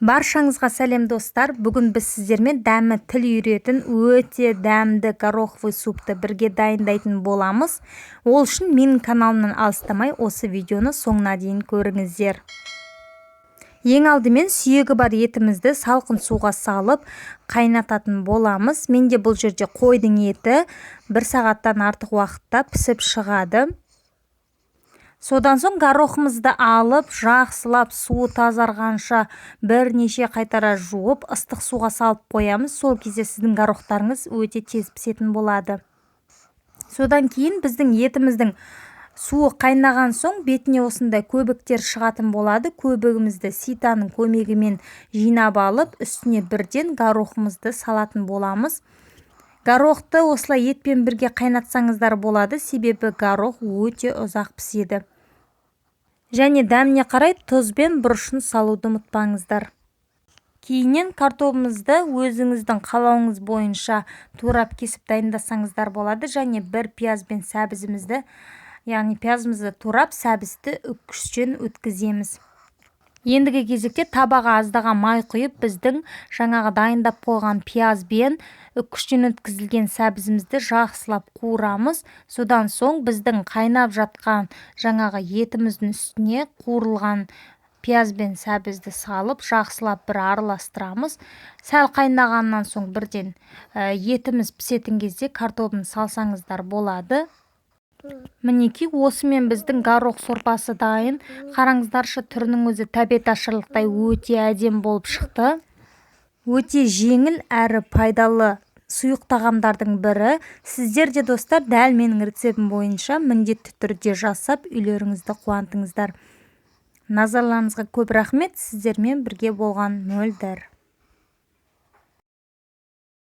Баршаңызға сәлем достар. Бүгін біз сіздермен дәмі тіл үйіретін өте дәмді гороховый супты бірге дайындайтын боламыз. Ол үшін менің каналымнан алыстамай осы видеоны соңына дейін көріңіздер. Ең алдымен сүйегі бар етімізді салқын суға салып қайнататын боламыз. Менде бұл жерде қойдың еті 1 сағаттан артық уақытта пісіп шығады. Содан соң горохымызды алып, жақсылап суы тазарғанша бірнеше қайтара жуып, ыстық суға салып қоямыз. Сол кезде сіздің горохтарыңыз өте тез пісетін болады. Содан кейін біздің етіміздің суы қайнаған соң бетіне осындай көбіктер шығатын болады. Көбігімізді ситаның көмегімен жинап алып, үстіне бірден горохымызды салатын боламыз. Горохты осылай етпен бірге қайнатсаңыздар болады, себебі горох өте ұзақ піседі. Және дәміне қарай тұз бен бұрышын салуды ұмытпаңыздар. Кейіннен картобымызды өзіңіздің қалауыңыз бойынша турап кесіп дайындасаңыздар болады. Және бір пияз бен сәбізімізді, яғни пиязымызды турап, сәбізді үккіштен өткіземіз. Ендігі кезекте табаға аздаған май құйып, біздің жаңағы дайындап қойған пияз бен үккіштен өткізілген сәбізімізді жақсылап қуырамыз. Содан соң біздің қайнап жатқан жаңағы етіміздің үстіне қуырылған пияз бен сәбізді салып, жақсылап бір араластырамыз. Сәл қайнағаннан соң бірден етіміз пісетін кезде картобын салсаңыздар болады. Мінекей, осымен біздің горох сорпасы дайын. Қараңыздаршы, түрінің өзі тәбет ашырлықтай өте әдем болып шықты. Өте жеңіл әрі пайдалы сұйық тағамдардың бірі. Сіздер де достар дәл менің рецептім бойынша міндетті түрде жасап үйлеріңізді қуантыңыздар. Назарларыңызға көп рахмет. Сіздермен бірге болған Мөлдір.